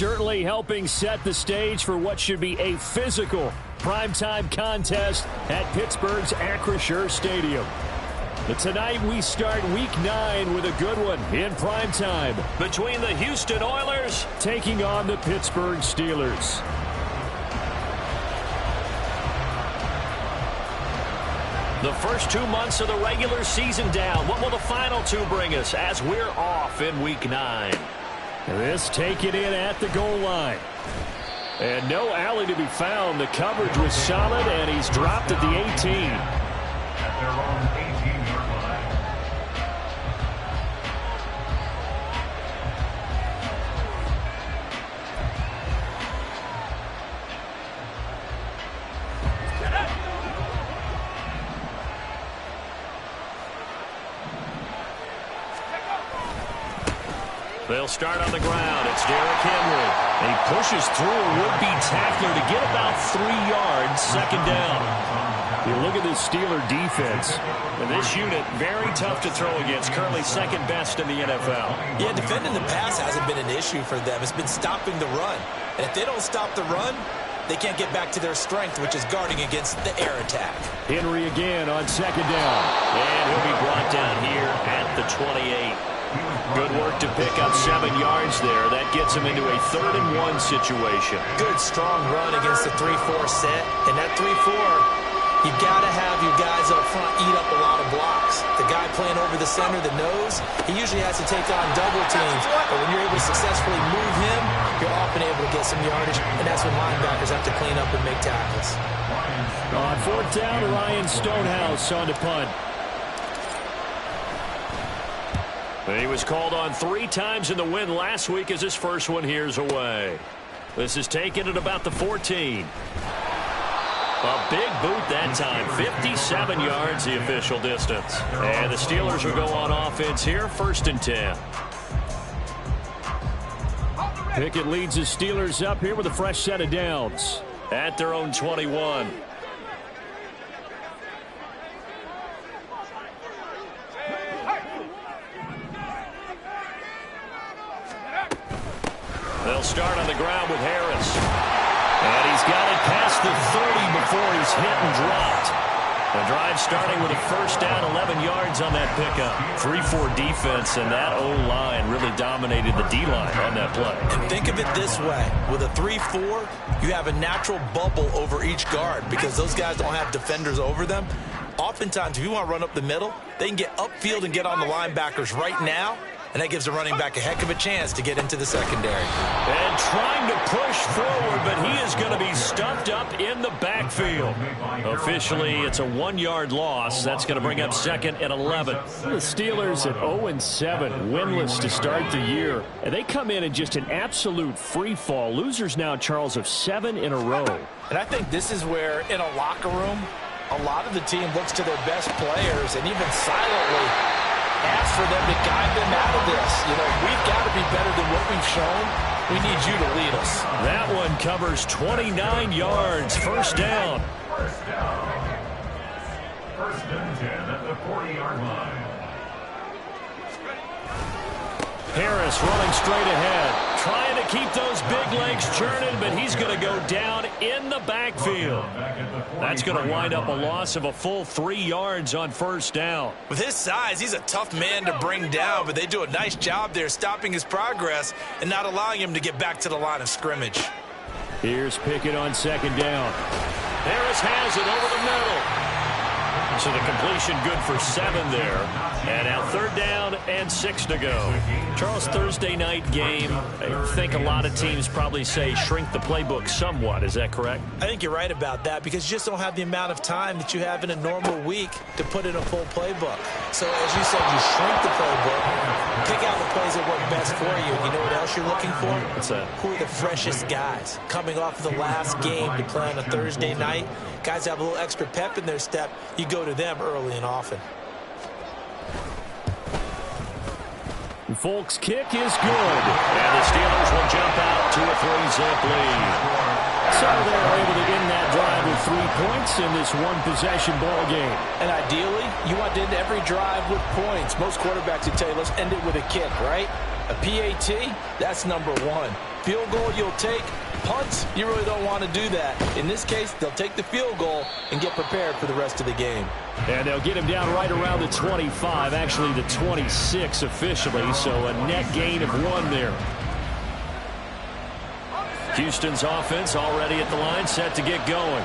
certainly helping set the stage for what should be a physical primetime contest at Pittsburgh's Acrisure Stadium. But tonight we start Week 9 with a good one in primetime between the Houston Oilers taking on the Pittsburgh Steelers. The first 2 months of the regular season down. What will the final two bring us as we're off in Week 9? This taken in at the goal line. And no alley to be found. The coverage was solid, and he's dropped at the 18. At their own 18-yard line. They'll start on the ground. It's Derrick Henry. And he pushes through a would-be tackler to get about 3 yards, second down. You look at this Steeler defense. And this unit, very tough to throw against. Currently second best in the NFL. Yeah, defending the pass hasn't been an issue for them. It's been stopping the run. And if they don't stop the run, they can't get back to their strength, which is guarding against the air attack. Henry again on second down. And he'll be brought down here at the 28. Good work to pick up 7 yards there. That gets him into a 3rd-and-1 situation. Good, strong run against the 3-4 set. And that 3-4, you've got to have your guys up front eat up a lot of blocks. The guy playing over the center, the nose, he usually has to take on double teams. But when you're able to successfully move him, you're often able to get some yardage. And that's when linebackers have to clean up and make tackles. On 4th down, Ryan Stonehouse on to punt. He was called on 3 times in the win last week as his first one here's away. This is taken at about the 14. A big boot that time. 57 yards the official distance. And the Steelers will go on offense here, 1st and 10. Pickett leads the Steelers up here with a fresh set of downs at their own 21. They'll start on the ground with Harris. And he's got it past the 30 before he's hit and dropped. The drive starting with a 1st down, 11 yards on that pickup. 3-4 defense, and that O-line really dominated the D-line on that play. And think of it this way. With a 3-4, you have a natural bubble over each guard because those guys don't have defenders over them. Oftentimes, if you want to run up the middle, they can get upfield and get on the linebackers right now. And that gives the running back a heck of a chance to get into the secondary. And trying to push forward, but he is going to be stuffed up in the backfield. Officially, it's a 1-yard loss. That's going to bring up 2nd and 11. The Steelers at 0-7, winless to start the year. And they come in just an absolute free fall. Losers now, Charles, of 7 in a row. And I think this is where, in a locker room, a lot of the team looks to their best players and even silently ask for them to guide them out of this. You know, we've got to be better than what we've shown. We need you to lead us. That one covers 29 yards. 1st down. 1st down. 1st and 10 at the 40-yard line. Harris running straight ahead. Trying to keep those big legs churning, but he's going to go down in the backfield. That's going to wind up a loss of a full 3 yards on 1st down. With his size, he's a tough man to bring down, but they do a nice job there stopping his progress and not allowing him to get back to the line of scrimmage. Here's Pickett on 2nd down. Harris has it over the middle. So the completion good for 7 there. And now 3rd down and 6 to go. Charles, Thursday night game. I think a lot of teams probably say shrink the playbook somewhat. Is that correct? I think you're right about that because you just don't have the amount of time that you have in a normal week to put in a full playbook. So as you said, you shrink the playbook, pick out the plays that work best for you. You know what else you're looking for? What's that? Who are the freshest guys coming off of the last game to play on a Thursday night? Guys have a little extra pep in their step. You go to them early and often. Folk's kick is good. And the Steelers will jump out to a 3-zip lead. So they're able to end that drive with 3 points in this one-possession ball game. And ideally, you want to end every drive with points. Most quarterbacks would tell you, let's end it with a kick, right? A PAT, that's number 1. Field goal you'll take. Punts, you really don't want to do that. In this case, they'll take the field goal and get prepared for the rest of the game. And they'll get him down right around the 25, actually the 26 officially, so a net gain of 1 there. Houston's offense already at the line, set to get going.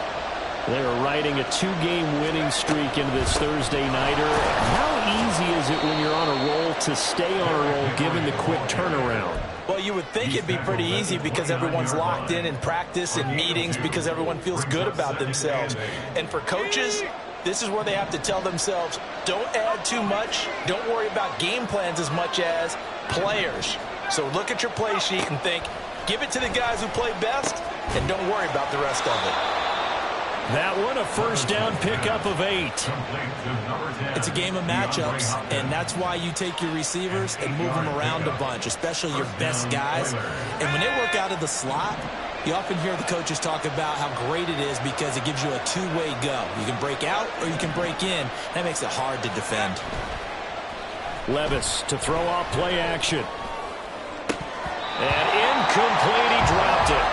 They're riding a 2-game winning streak into this Thursday nighter. How easy is it when you're on a roll to stay on a roll given the quick turnaround? Well, you would think it'd be pretty easy because everyone's locked in practice and meetings because everyone feels good about themselves. And for coaches, this is where they have to tell themselves, don't add too much. Don't worry about game plans as much as players. So look at your play sheet and think, give it to the guys who play best and don't worry about the rest of it. That one, a first down pickup of 8. It's a game of matchups, and that's why you take your receivers and move them around a bunch, especially your best guys. And when they work out of the slot, you often hear the coaches talk about how great it is because it gives you a two-way go. You can break out or you can break in. That makes it hard to defend. Levis to throw off play action. And incomplete, he dropped it.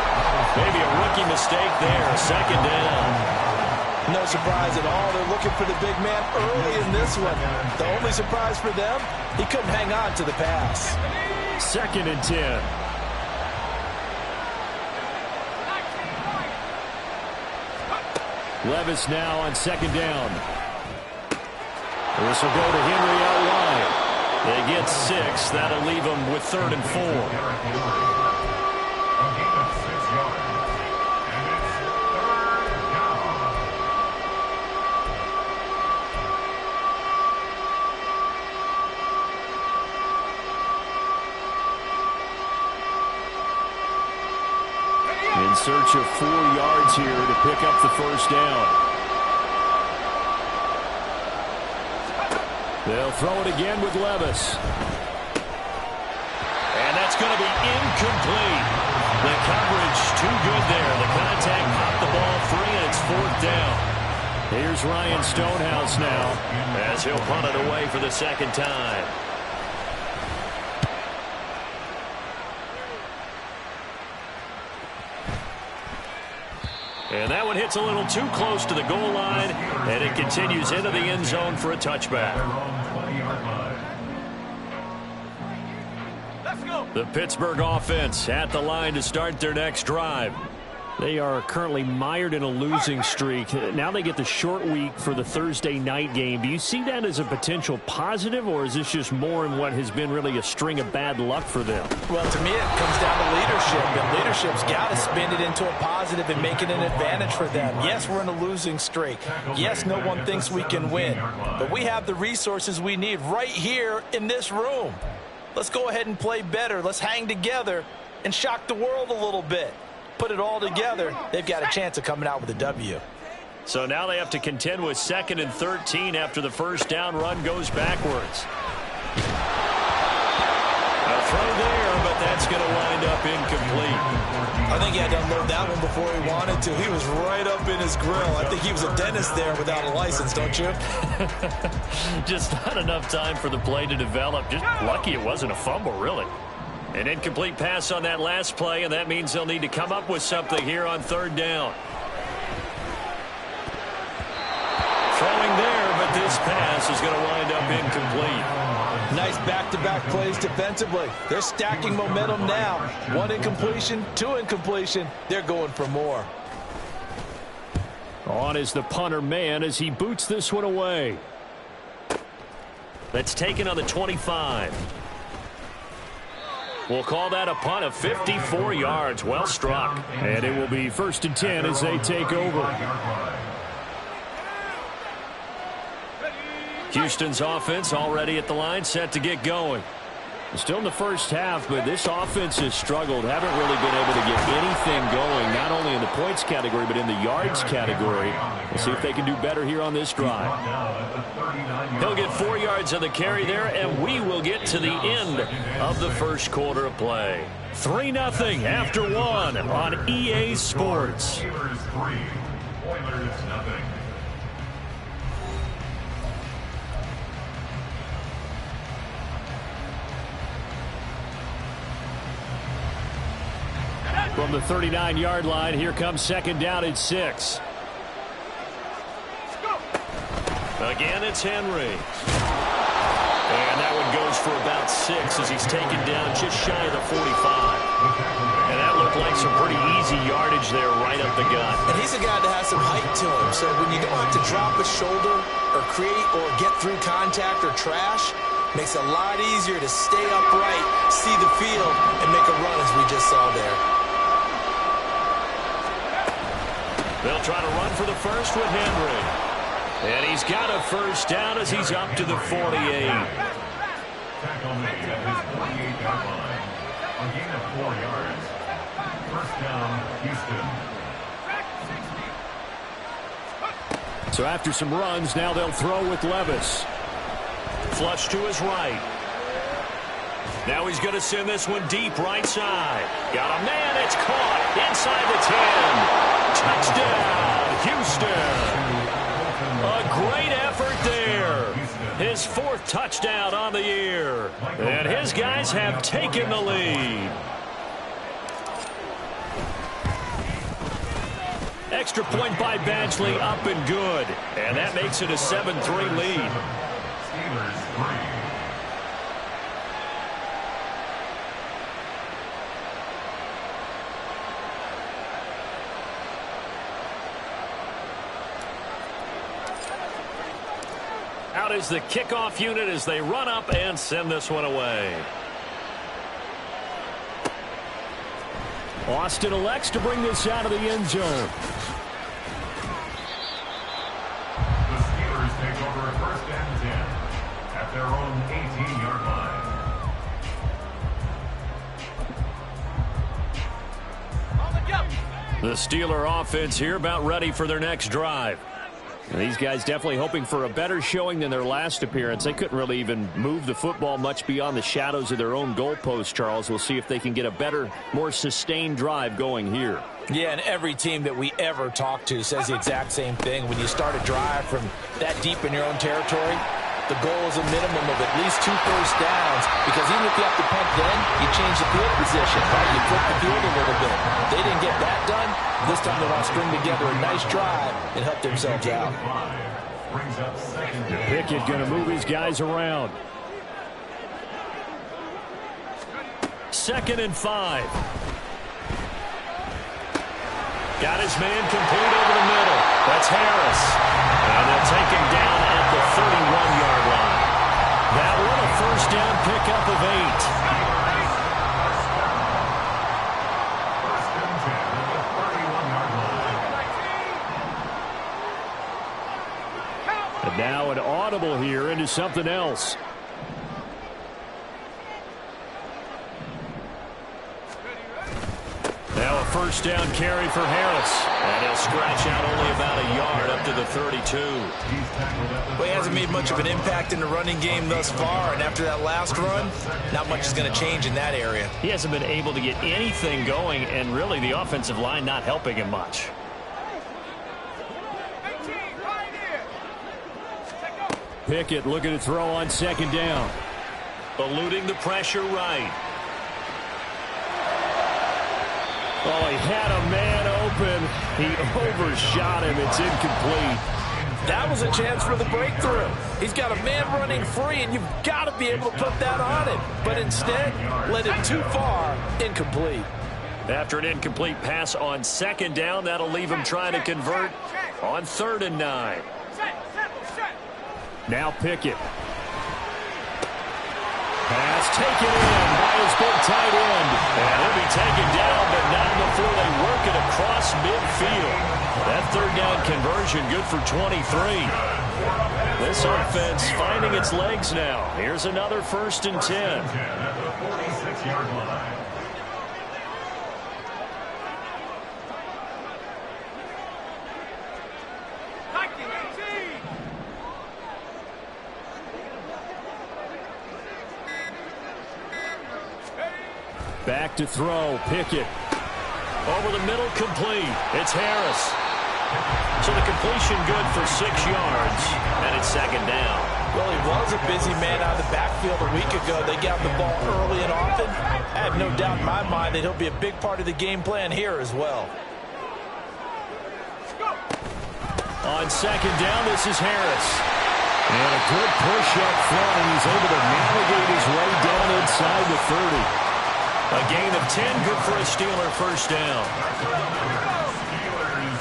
Maybe a rookie mistake there, second down. No surprise at all. They're looking for the big man early in this one. The only surprise for them, he couldn't hang on to the pass. 2nd and 10. Levis now on 2nd down. This will go to Henry out wide. They get 6. That'll leave them with 3rd and 4. In search of 4 yards here to pick up the first down. They'll throw it again with Levis. And that's going to be incomplete. The coverage too good there. The contact popped the ball free, and it's 4th down. Here's Ryan Stonehouse now as he'll punt it away for the 2nd time. And that one hits a little too close to the goal line, and it continues into the end zone for a touchback. The Pittsburgh offense at the line to start their next drive. They are currently mired in a losing streak. Now they get the short week for the Thursday night game. Do you see that as a potential positive, or is this just more in what has been really a string of bad luck for them? Well, to me, it comes down to leadership, and leadership's got to spin it into a positive and make it an advantage for them. Yes, we're in a losing streak. Yes, no one thinks we can win, but we have the resources we need right here in this room. Let's go ahead and play better. Let's hang together and shock the world a little bit. Put it all together, they've got a chance of coming out with a W. So now they have to contend with 2nd and 13 after the first down run goes backwards. A throw there, but that's going to wind up incomplete. I think he had to unload that one before he wanted to. He was right up in his grill. I think he was a dentist there without a license, don't you? Just not enough time for the play to develop. Just lucky it wasn't a fumble, really. An incomplete pass on that last play, and that means they'll need to come up with something here on 3rd down. Throwing there, but this pass is going to wind up incomplete. Nice back-to-back plays defensively. They're stacking momentum now. 1 incompletion, 2 incompletion. They're going for more. On is the punter man as he boots this one away. That's taken on the 25. We'll call that a punt of 54 yards. Well struck. And it will be 1st and 10 as they take over. Houston's offense already at the line, set to get going. Still in the first half, but this offense has struggled. Haven't really been able to get anything going, not only in the points category, but in the yards category. We'll see if they can do better here on this drive. He'll get 4 yards on the carry there, and we will get to the end of the first quarter of play. 3-0 after 1 on EA Sports. From the 39-yard line, here comes second down and 6. Again, it's Henry. And that one goes for about 6 as he's taken down just shy of the 45. And that looked like some pretty easy yardage there right up the gut. And he's a guy that has some height to him, so when you don't have to drop a shoulder or create or get through contact or trash, makes it a lot easier to stay upright, see the field, and make a run as we just saw there. They'll try to run for the first with Henry. And he's got a first down as he's up to the 48. Tackle made at his 48-yard line. A gain of 4 yards. First down, Houston. So after some runs, now they'll throw with Levis. Flush to his right. Now he's going to send this one deep right side. Got a man. It's caught inside the 10. Touchdown, Houston. A great effort there. His 4th touchdown on the year. And his guys have taken the lead. Extra point by Badgley, up and good. And that makes it a 7-3 lead. Steelers 3. Out is the kickoff unit as they run up and send this one away. Austin elects to bring this out of the end zone. The Steelers take over a first and 10 at their own 18-yard line. The Steeler offense here about ready for their next drive. And these guys definitely hoping for a better showing than their last appearance. They couldn't really even move the football much beyond the shadows of their own goalpost, Charles. We'll see if they can get a better, more sustained drive going here. Yeah, and every team that we ever talk to says the exact same thing. When you start a drive from that deep in your own territory, the goal is a minimum of at least 2 first downs, because even if you have to punt then, you change the field position, right? You flip the field a little bit. They didn't get that done. This time they want to string together a nice drive and help themselves out. Pickett going to move his guys around. 2nd and 5. Got his man complete over the middle. That's Harris. And they'll take him down at the 31-yard line. That one a first down pickup of 8. And now an audible here into something else. Now a first down carry for Harris. And he'll scratch out only about a yard up to the 32. Well, he hasn't made much of an impact in the running game thus far, and after that last run, not much is going to change in that area. He hasn't been able to get anything going, and really the offensive line not helping him much. Pickett looking to throw on 2nd down. Eluding the pressure right. Oh, he had a man open. He overshot him. It's incomplete. That was a chance for the breakthrough. He's got a man running free, and you've got to be able to put that on him. But instead, led it too far, incomplete. After an incomplete pass on 2nd down, that'll leave him trying to convert on 3rd and 9. Now Pickett. Pass taken in by his big tight end. And he'll be taken down, but not before they work it across midfield. That 3rd down conversion good for 23. This offense finding its legs now. Here's another 1st and 10. At the 46-yard line. Back to throw, Pickett. Over the middle, complete. It's Harris. So the completion good for 6 yards, and it's 2nd down. Well, he was a busy man out of the backfield a week ago. They got the ball early and often. I have no doubt in my mind that he'll be a big part of the game plan here as well. On second down, this is Harris. And a good push up front, and he's able to navigate his way down inside the 30. A gain of 10, good for a Steeler first down. Steelers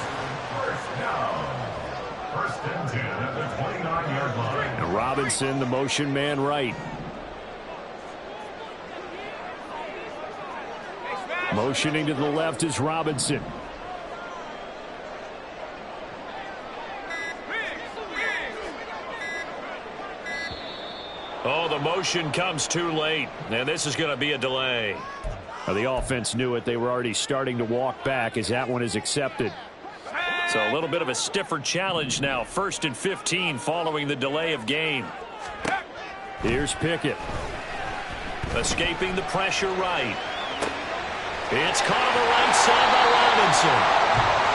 first down. First and 10 at the 29-yard line. And Robinson, the motion man right. Motioning to the left is Robinson. Oh, the motion comes too late, and this is going to be a delay. Now, the offense knew it. They were already starting to walk back as that one is accepted. So a little bit of a stiffer challenge now. 1st and 15 following the delay of game. Here's Pickett. Escaping the pressure right. It's caught on the right side by Robinson.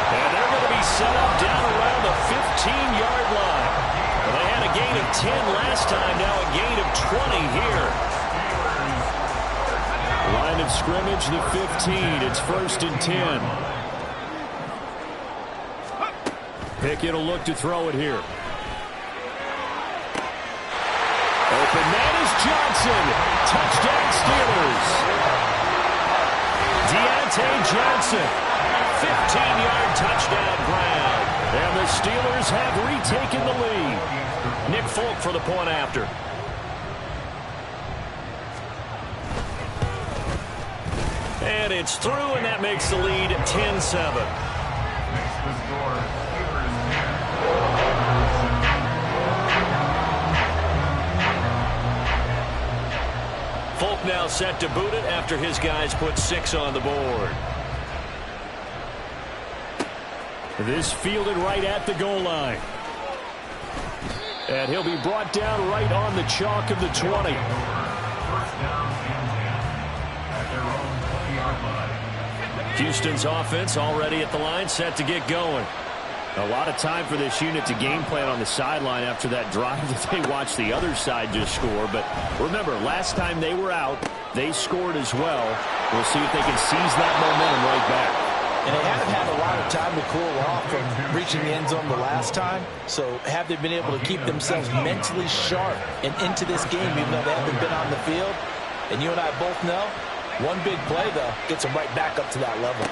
And they're going to be set up down around the 15-yard line. Well, they had a gain of 10 last time, now a gain of 20 here. Line of scrimmage, the 15. It's 1st and 10. Pickett will look to throw it here. Open man is Johnson. Touchdown Steelers. Deontay Johnson. 15-yard touchdown grab. And the Steelers have retaken the lead. Nick Folk for the point after. And it's through, and that makes the lead 10-7. Makes the score. Folk now set to boot it after his guys put 6 on the board. This fielded right at the goal line. And he'll be brought down right on the chalk of the 20. First down and 10 at their own 20-yard line. Houston's offense already at the line, set to get going. A lot of time for this unit to game plan on the sideline after that drive that they watched the other side just score. But remember, last time they were out, they scored as well. We'll see if they can seize that momentum right back. And they haven't had a lot of time to cool off from reaching the end zone the last time. So have they been able to keep themselves mentally sharp and into this game even though they haven't been on the field? And you and I both know, one big play, though, gets them right back up to that level.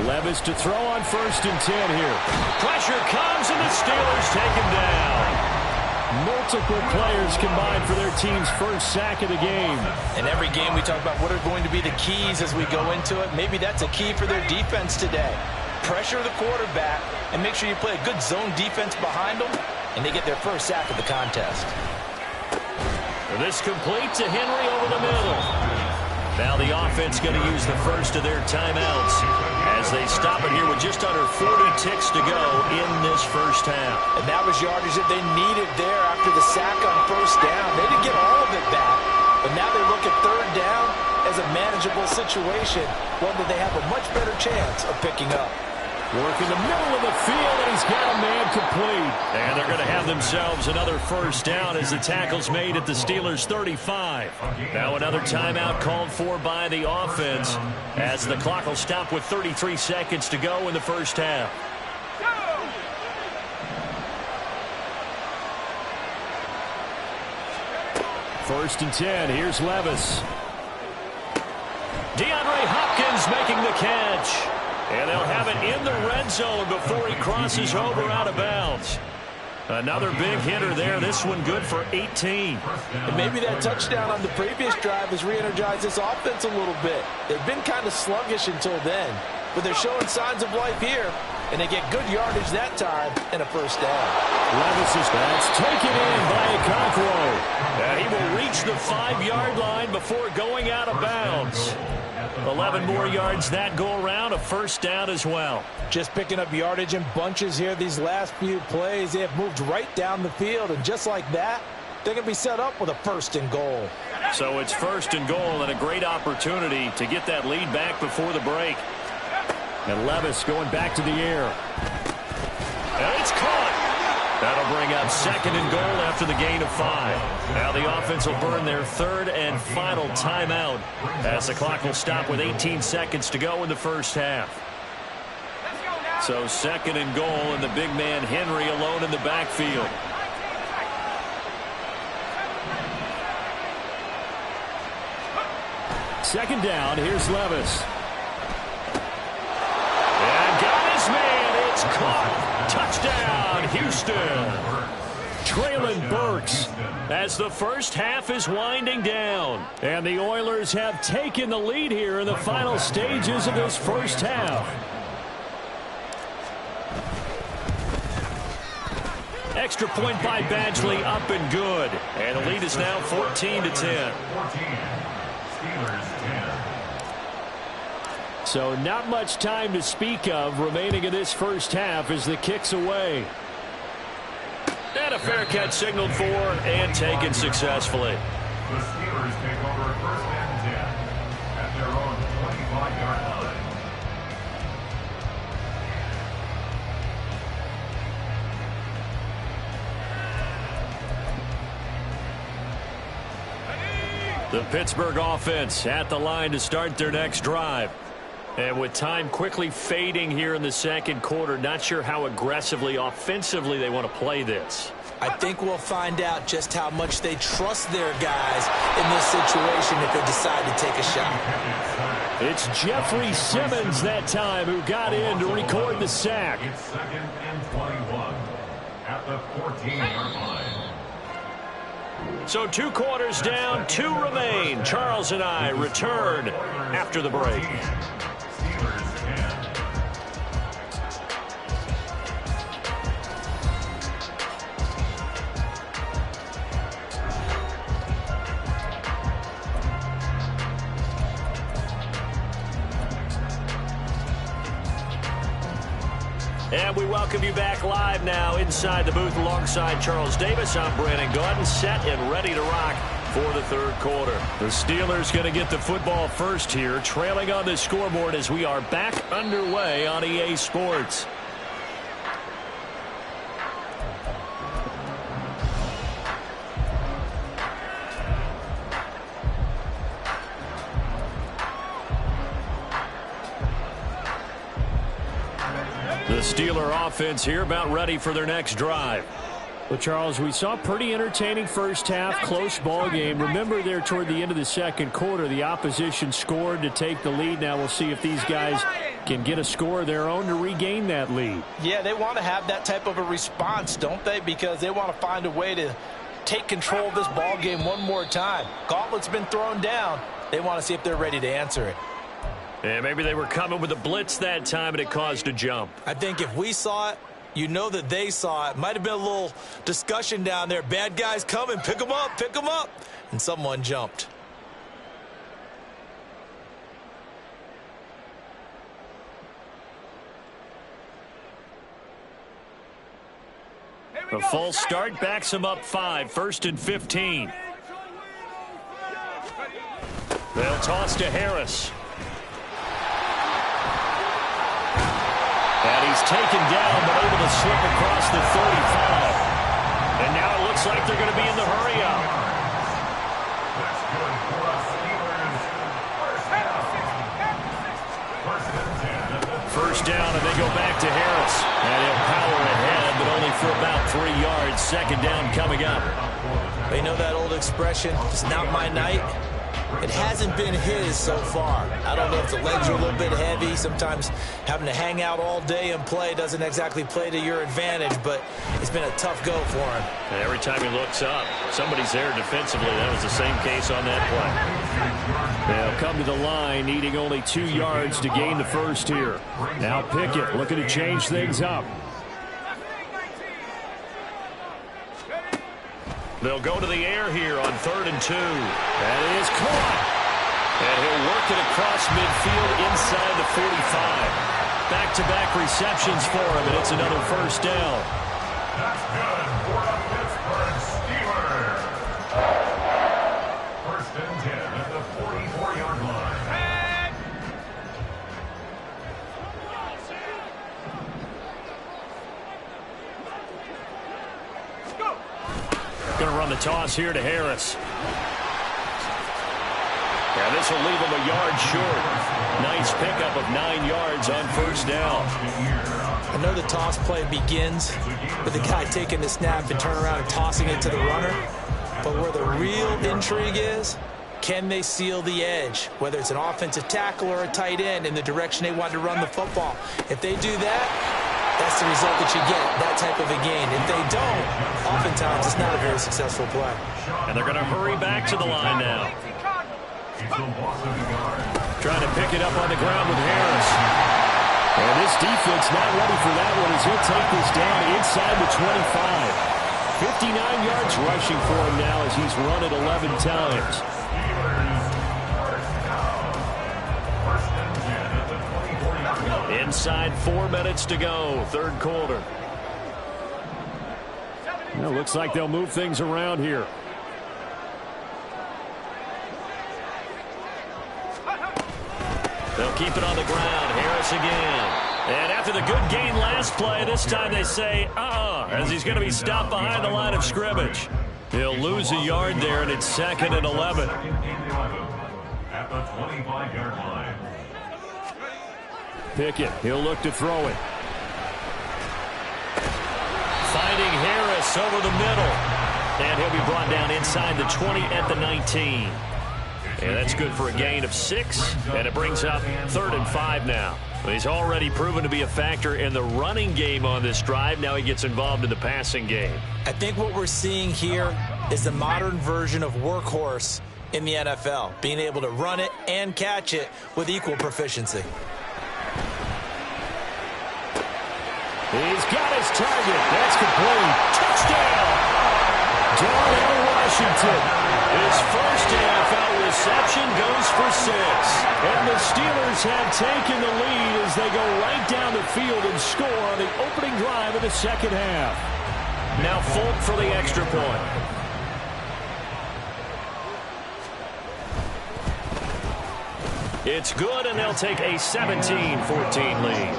Levis to throw on 1st and 10 here. Pressure comes, and the Steelers take him down. Multiple players combined for their team's first sack of the game. In every game we talk about what are going to be the keys as we go into it. Maybe that's a key for their defense today. Pressure the quarterback and make sure you play a good zone defense behind them, and they get their first sack of the contest. This complete to Henry over the middle. Now the offense going to use the first of their timeouts as they stop it here with just under 40 ticks to go in this first half. And that was yardage that they needed there after the sack on 1st down. They didn't get all of it back, but now they look at 3rd down as a manageable situation, one that they have a much better chance of picking up. Work in the middle of the field, and he's got a man complete. And they're going to have themselves another first down as the tackle's made at the Steelers' 35. Now another timeout called for by the offense as the clock will stop with 33 seconds to go in the first half. 1st and 10. Here's Levis. DeAndre Hopkins making the catch. And they'll have it in the red zone before he crosses over out of bounds. Another big hitter there. This one good for 18. And maybe that touchdown on the previous drive has re-energized this offense a little bit. They've been kind of sluggish until then, but they're showing signs of life here, and they get good yardage that time and a first down. Levis is that's taken in by Okonkwo. And he will reach the 5-yard line before going out of bounds. 11 more yards that go around, a first down as well. Just picking up yardage in bunches here these last few plays. They have moved right down the field, and just like that, they're going to be set up with a 1st and goal. So it's 1st and goal and a great opportunity to get that lead back before the break. And Levis going back to the air. And it's caught. That'll bring up 2nd and goal after the gain of 5. Now the offense will burn their 3rd and final timeout as the clock will stop with 18 seconds to go in the first half. So 2nd and goal, and the big man Henry alone in the backfield. Second down, here's Levis. And got his man, it's caught. Touchdown, Houston. Traylon Burks As the first half is winding down. and the Oilers have taken the lead here in the final stages of this first half. Extra point by Badgley, up and good. And the lead is now 14-10. 14. Steelers 10. So not much time to speak of remaining in this first half as the kick's away. And a fair catch signaled for and taken successfully. The Steelers take over 1st and 10 at their own 25-yard line. The Pittsburgh offense at the line to start their next drive. And with time quickly fading here in the second quarter, not sure how aggressively, offensively they want to play this. I think we'll find out just how much they trust their guys in this situation if they decide to take a shot. It's Jeffrey Simmons that time who got in to record the sack. It's 2nd and 21 at the 14-yard line. So 2 quarters down, 2 remain. Charles and I return after the break. Steelers 10. And we welcome you back live now inside the booth alongside Charles Davis. I'm Brandon Gaudin, set and ready to rock for the third quarter. The Steelers going to get the football first here, trailing on the scoreboard as we are back underway on EA Sports. The Steeler offense here about ready for their next drive. Well, Charles, we saw a pretty entertaining first half, close ball game. Remember there toward the end of the second quarter, the opposition scored to take the lead. Now we'll see if these guys can get a score of their own to regain that lead. Yeah, they want to have that type of a response, don't they? Because they want to find a way to take control of this ball game one more time. Gauntlet's been thrown down. They want to see if they're ready to answer it. And maybe they were coming with a blitz that time and it caused a jump. I think if we saw it, you know that they saw it. Might have been a little discussion down there. Bad guys coming. Pick them up. Pick them up. And someone jumped. A false start backs them up 5. 1st and 15. They'll toss to Harris. And he's taken down, but able to slip across the 35. And now it looks like they're going to be in the hurry-up. That's good for us Steelers. First First and 10 at the down, and they go back to Harris. And he'll power ahead, but only for about 3 yards. Second down coming up. You know that old expression, it's not my night? It hasn't been his so far. I don't know if the legs are a little bit heavy. Sometimes having to hang out all day and play doesn't exactly play to your advantage, but it's been a tough go for him. And every time he looks up, somebody's there defensively. That was the same case on that play. They'll come to the line, needing only 2 yards to gain the first here. Now Pickett looking to change things up. They'll go to the air here on 3rd and 2. That is caught. And he'll work it across midfield inside the 45. Back-to-back receptions for him, and it's another first down. That's good for the Pittsburgh Steelers. 1st and 10 at the 44-yard line. going to run the toss here to Harris. Yeah, this will leave him a yard short. Nice pickup of 9 yards on first down. I know the toss play begins with the guy taking the snap and turning around and tossing it to the runner. But where the real intrigue is, can they seal the edge, whether it's an offensive tackle or a tight end, in the direction they want to run the football? If they do that, that's the result that you get, that type of a gain. If they don't, oftentimes it's not a very successful play. And they're going to hurry back to the line now. Trying to pick it up on the ground with Harris. And this defense not ready for that one as he'll take this down inside the 25. 59 yards rushing for him now as he's run it 11 times. Inside 4 minutes to go, third quarter. Well, looks like they'll move things around here. They'll keep it on the ground. Harris again. And after the good gain last play, this time they say, as he's going to be stopped behind the line of scrimmage. He'll lose a yard there, and it's 2nd and 11. At the 25-yard line. Pickett, he'll look to throw it. Finding Harris over the middle. And he'll be brought down inside the 20 at the 19. And that's good for a gain of 6, and it brings up 3rd and 5 now. He's already proven to be a factor in the running game on this drive. Now he gets involved in the passing game. I think what we're seeing here is the modern version of workhorse in the NFL, being able to run it and catch it with equal proficiency. He's got his target. That's complete. Touchdown! Darnell Washington. His first NFL reception goes for 6. And the Steelers have taken the lead as they go right down the field and score on the opening drive of the second half. Now Folk for the extra point. It's good, and they'll take a 17-14 lead.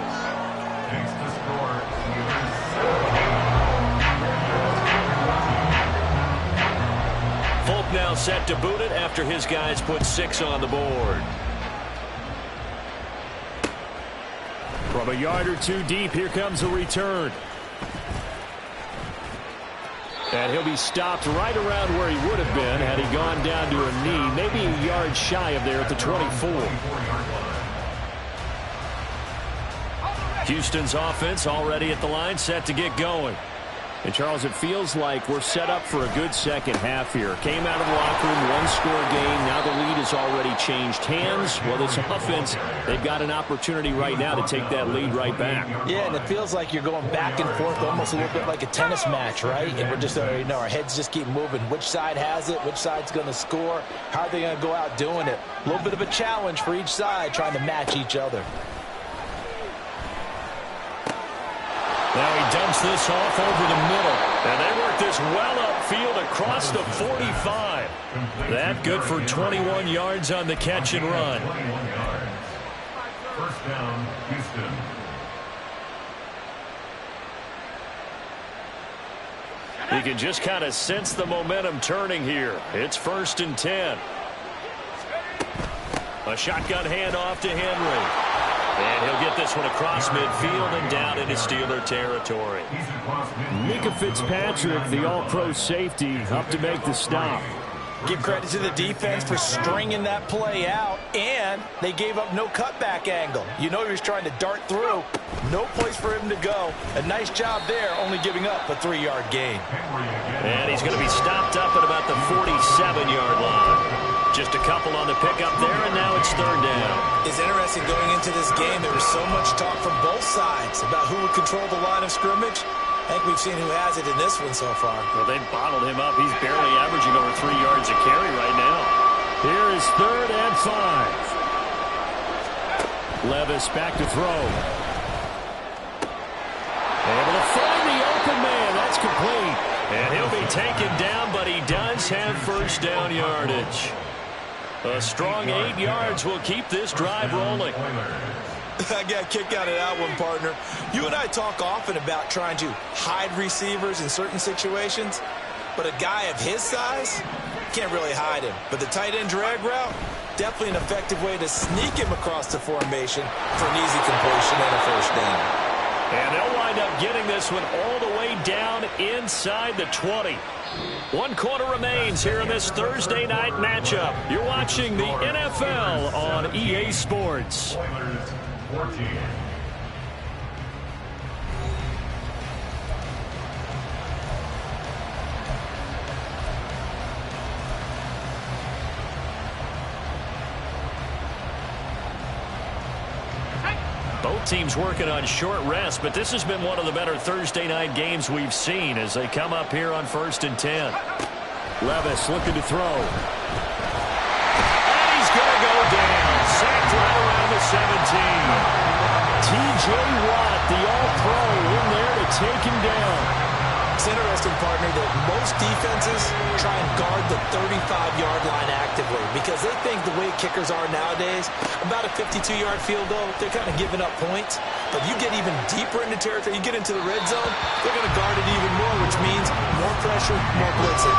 Takes the score. Folk now set to boot it after his guys put 6 on the board. From a yard or 2 deep, here comes a return. And he'll be stopped right around where he would have been had he gone down to a knee, maybe a yard shy of there at the 24. Houston's offense already at the line, set to get going. And, Charles, it feels like we're set up for a good second half here. Came out of the locker room, 1-score game. Now the lead has already changed hands. Well, this offense, they've got an opportunity right now to take that lead right back. Yeah, and it feels like you're going back and forth almost a little bit like a tennis match, right? And we're just, our heads just keep moving. Which side has it? Which side's going to score? How are they going to go out doing it? A little bit of a challenge for each side, trying to match each other. Now he dumps this off over the middle. And they work this well upfield across the 45. That good for 21 yards on the catch and run. 21 yards. First down, Houston. You can just kind of sense the momentum turning here. It's 1st and 10. A shotgun handoff to Henry. And he'll get this one across midfield and down into Steeler territory. Micah Fitzpatrick, the all-pro safety, up to make the stop. Give credit to the defense for stringing that play out, and they gave up no cutback angle. You know he was trying to dart through. No place for him to go. A nice job there, only giving up a 3-yard gain. And he's going to be stopped up at about the 47-yard line. Just a couple on the pickup there, and now it's 3rd down. It's interesting going into this game. There was so much talk from both sides about who would control the line of scrimmage. I think we've seen who has it in this one so far. Well, they've bottled him up. He's barely averaging over 3 yards a carry right now. Here is 3rd and 5. Levis back to throw. Able to find the open man. That's complete. And he'll be taken down, but he does have first down yardage. A strong 8 yards will keep this drive rolling. I got a kick out of that one, partner. You and I talk often about trying to hide receivers in certain situations. but a guy of his size, can't really hide him. But the tight end drag route, definitely an effective way to sneak him across the formation for an easy completion and a first down. And they'll wind up getting this one all the way down inside the 20. 1 quarter remains here in this Thursday night matchup. You're watching the NFL on EA Sports. Both teams working on short rest, but this has been one of the better Thursday night games we've seen as they come up here on 1st and 10. Levis looking to throw. And he's going to go down. Sacked right around the 17. T.J. Watt, the All-Pro, in there to take him down. It's interesting, partner, that most defenses try and guard the 35-yard line actively because they think the way kickers are nowadays, about a 52-yard field goal, they're kind of giving up points. But you get even deeper into territory, you get into the red zone, they're going to guard it even more, which means more pressure, more blitzing.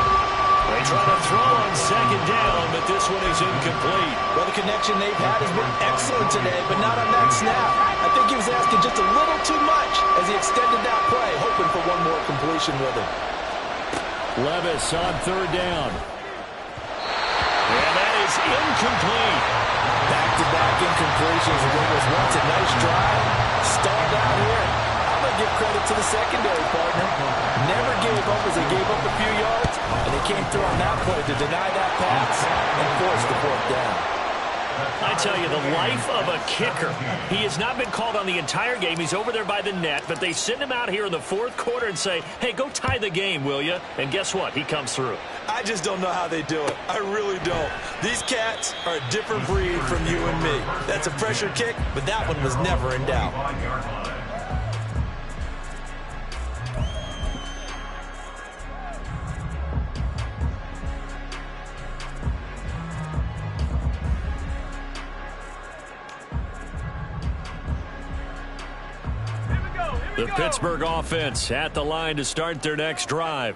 They try to throw on 2nd down, but this one is incomplete. Well, the connection they've had has been excellent today, but not on that snap. I think he was asking just a little too much as he extended that play, hoping for one more completion with him. Levis on 3rd down. And that is incomplete. Back-to-back incompletions. What was once a nice drive, stalled out here. I'm going to give credit to the secondary, partner. Never gave up as they gave up a few yards, and they came through on that play to deny that pass and force the 4th down. I tell you, the life of a kicker. He has not been called on the entire game. He's over there by the net, but they send him out here in the 4th quarter and say, hey, go tie the game, will you? And guess what? He comes through. I just don't know how they do it. I really don't. These cats are a different breed from you and me. That's a pressure kick, but that one was never in doubt. The Pittsburgh offense at the line to start their next drive.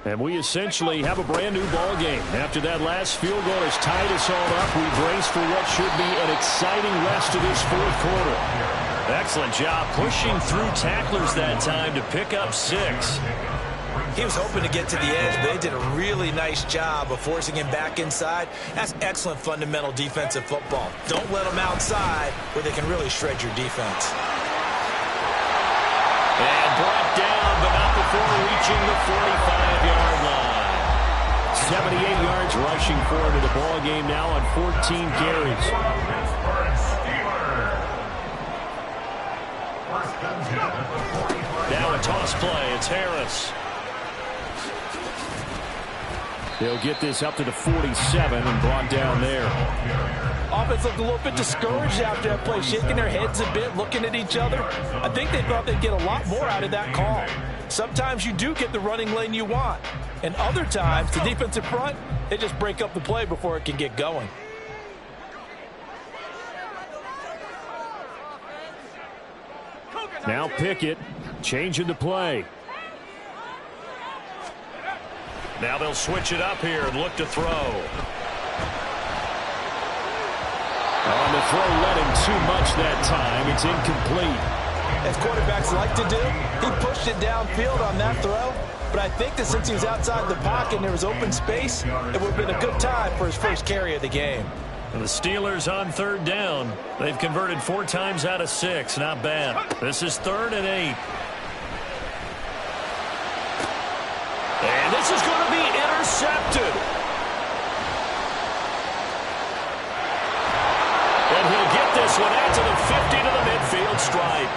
And we essentially have a brand new ball game. After that last field goal has tied us all up, we brace for what should be an exciting rest of this 4th quarter. Excellent job pushing through tacklers that time to pick up 6. He was hoping to get to the edge, but they did a really nice job of forcing him back inside. That's excellent fundamental defensive football. Don't let them outside where they can really shred your defense. And brought down, but not before reaching the 45-yard line. 78 yards rushing forward to the ball game now on 14 carries. Now a toss play. It's Harris. They'll get this up to the 47 and brought down there. Offense looked a little bit discouraged after that play, shaking their heads a bit, looking at each other. I think they thought they'd get a lot more out of that call. Sometimes you do get the running lane you want. And other times, the defensive front, they just break up the play before it can get going. Now Pickett changing the play. Now they'll switch it up here and look to throw. On the throw, led him too much that time. It's incomplete. As quarterbacks like to do, he pushed it downfield on that throw. But I think that since he was outside the pocket and there was open space, it would have been a good time for his first carry of the game. And the Steelers on 3rd down. They've converted 4 times out of 6. Not bad. This is 3rd and 8. And this is going to be intercepted. And he'll get this one out to the 50 to the midfield stripe.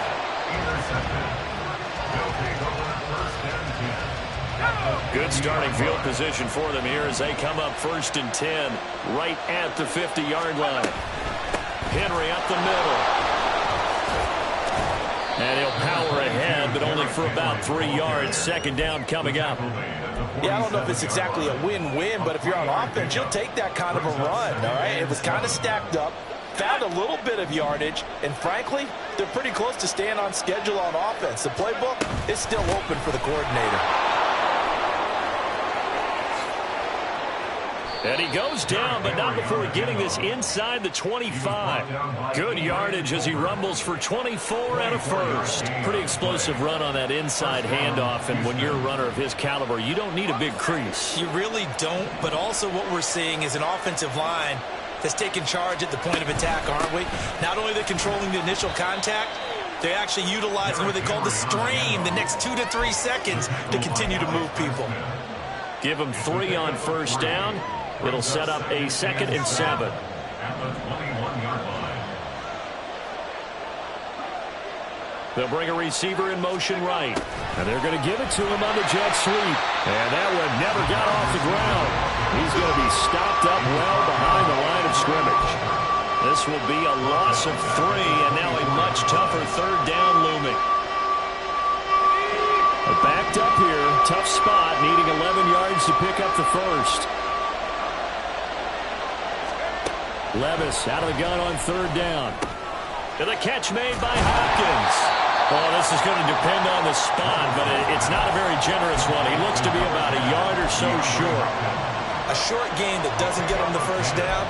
Good starting field position for them here as they come up 1st and 10 right at the 50-yard line. Henry up the middle. And he'll power ahead, but only for about 3 yards. 2nd down coming up. Yeah, I don't know if it's exactly a win-win, but if you're on offense, you'll take that kind of a run, all right? It was kind of stacked up, found a little bit of yardage, and frankly, they're pretty close to staying on schedule on offense. The playbook is still open for the coordinator. And he goes down, but not before getting this inside the 25. Good yardage as he rumbles for 24 and a first. Pretty explosive run on that inside handoff, and when you're a runner of his caliber, you don't need a big crease. You really don't, but also what we're seeing is an offensive line that's taking charge at the point of attack, aren't we? Not only are they controlling the initial contact, they're actually utilizing what they call the strain, the next 2 to 3 seconds, to continue to move people. Give him 3 on first down. It'll set up a 2nd and 7. They'll bring a receiver in motion right. And they're going to give it to him on the jet sweep. And that one never got off the ground. He's going to be stopped up well behind the line of scrimmage. This will be a loss of 3, and now a much tougher 3rd down looming. Backed up here, tough spot, needing 11 yards to pick up the first. Levis out of the gun on 3rd down. To the catch made by Hopkins. Oh, this is going to depend on the spot, but it's not a very generous one. He looks to be about a yard or so short. A short gain that doesn't get him the first down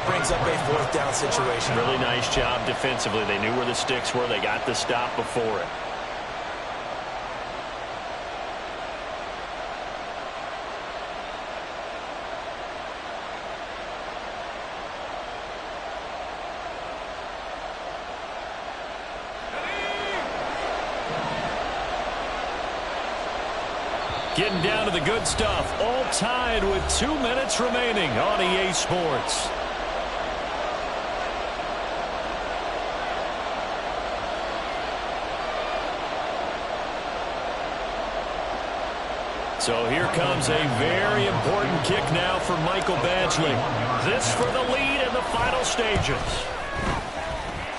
brings up a 4th down situation. Really nice job defensively. They knew where the sticks were. They got the stop before it. Getting down to the good stuff. All tied with 2 minutes remaining on EA Sports. So here comes a very important kick now for Michael Badgley. This for the lead in the final stages.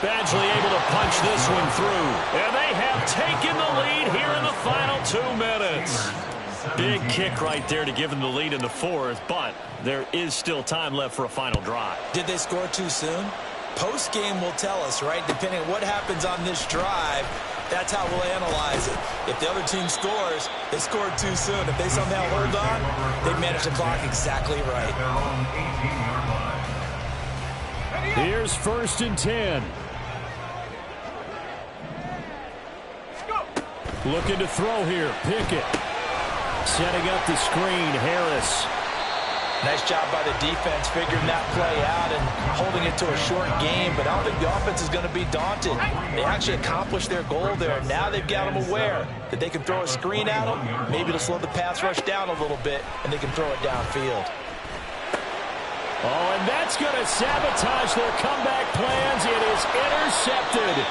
Badgley able to punch this one through. And they have taken the lead here in the final 2 minutes. Big kick right there to give them the lead in the 4th, but there is still time left for a final drive. Did they score too soon? Post-game will tell us, right? Depending on what happens on this drive, that's how we'll analyze it. If the other team scores, they scored too soon. If they somehow hold on, they managed the clock exactly right. Here's 1st and 10. Looking to throw here. Pickett. Setting up the screen, Harris. Nice job by the defense figuring that play out and holding it to a short game, but I don't think the offense is going to be daunted. They actually accomplished their goal there. Now they've got them aware that they can throw a screen at them, maybe to slow the pass rush down a little bit, and they can throw it downfield. Oh, and that's going to sabotage their comeback plans. It is intercepted.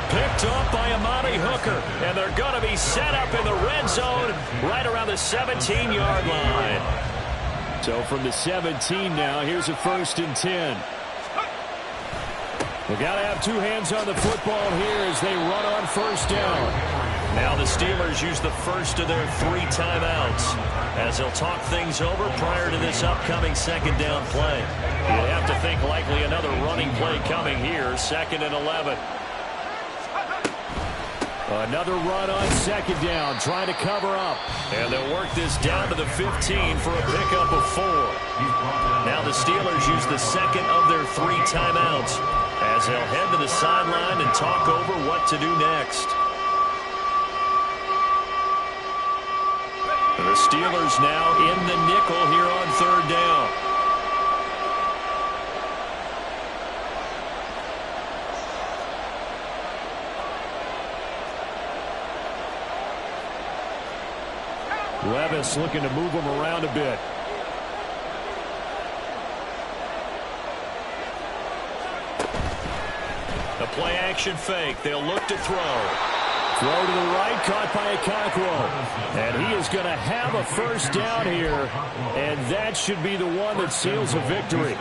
Picked off by Amani Hooker, and they're going to be set up in the red zone right around the 17-yard line. So from the 17 now, here's a 1st and 10. We've got to have 2 hands on the football here as they run on 1st down. Now the Steelers use the first of their 3 timeouts as they'll talk things over prior to this upcoming 2nd down play. You'd have to think likely another running play coming here, 2nd and 11. Another run on 2nd down, trying to cover up. And they'll work this down to the 15 for a pickup of 4. Now the Steelers use the 2nd of their 3 timeouts as they'll head to the sideline and talk over what to do next. The Steelers now in the nickel here on 3rd down. Levis looking to move him around a bit. The play action fake. They'll look to throw. Throw to the right, caught by Okonkwo. And he is going to have a 1st down here. And that should be the one that seals a victory.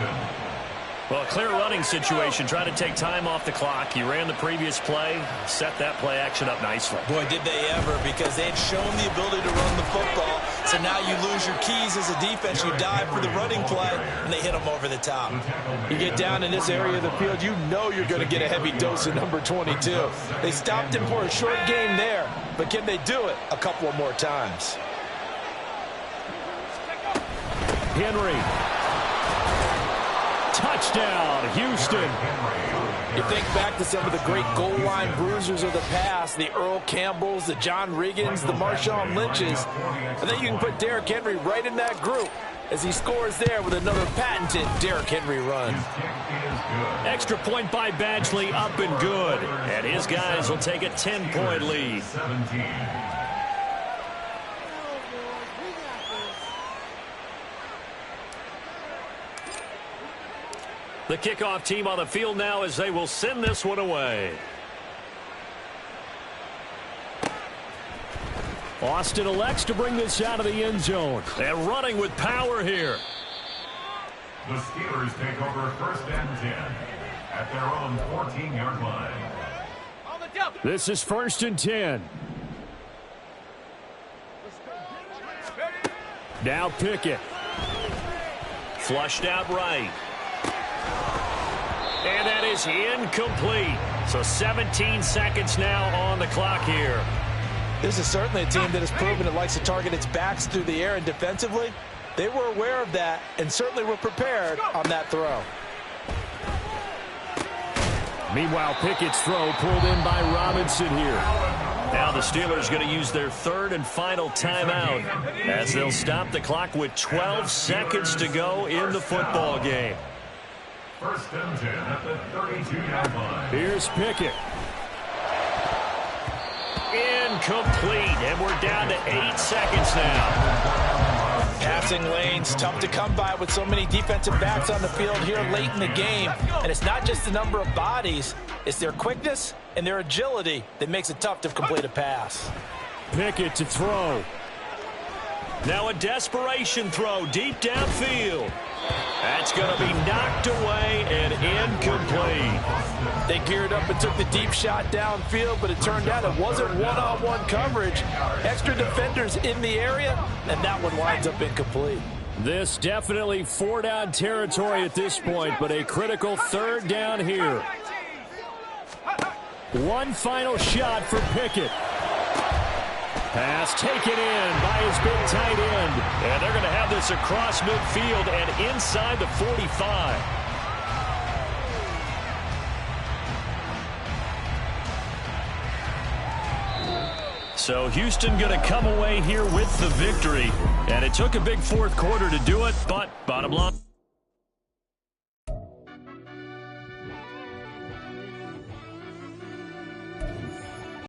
Well, a clear running situation, trying to take time off the clock. He ran the previous play, set that play action up nicely. Boy, did they ever, because they had shown the ability to run the football. So now you lose your keys as a defense. You dive for the running play, and they hit them over the top. You get down in this area of the field, you know you're going to get a heavy dose of number 22. They stopped him for a short game there, but can they do it a couple of more times? Henry Touchdown, Houston. You think back to some of the great goal line bruisers of the past, the Earl Campbells, the John Riggins, the Marshawn Lynches. I think you can put Derrick Henry right in that group as he scores there with another patented Derrick Henry run. Extra point by Badgley, up and good. And his guys will take a 10-point lead. The kickoff team on the field now as they will send this one away. Austin elects to bring this out of the end zone. And running with power here. The Steelers take over 1st and 10 at their own 14-yard line. This is 1st and 10. Now Pickett. Flushed out right. And that is incomplete. So 17 seconds now on the clock here. This is certainly a team that has proven it likes to target its backs through the air, and defensively, they were aware of that and certainly were prepared on that throw. Meanwhile, Pickett's throw pulled in by Robinson here. Now the Steelers going to use their 3rd and final timeout as they'll stop the clock with 12 seconds to go in the football game. 1st and 10 at the 32-yard line. Here's Pickett. Incomplete, and we're down to 8 seconds now. Passing lanes, tough to come by with so many defensive backs on the field here late in the game. And it's not just the number of bodies, it's their quickness and their agility that makes it tough to complete a pass. Pickett to throw. Now a desperation throw deep downfield. That's going to be knocked away and incomplete. They geared up and took the deep shot downfield, but it turned out it wasn't one-on-one coverage. Extra defenders in the area, and that one winds up incomplete. This definitely 4-down territory at this point, but a critical 3rd down here. One final shot for Pickett. Pass taken in by his big tight end. And they're going to have this across midfield and inside the 45. So Houston going to come away here with the victory. And it took a big 4th quarter to do it, but bottom line.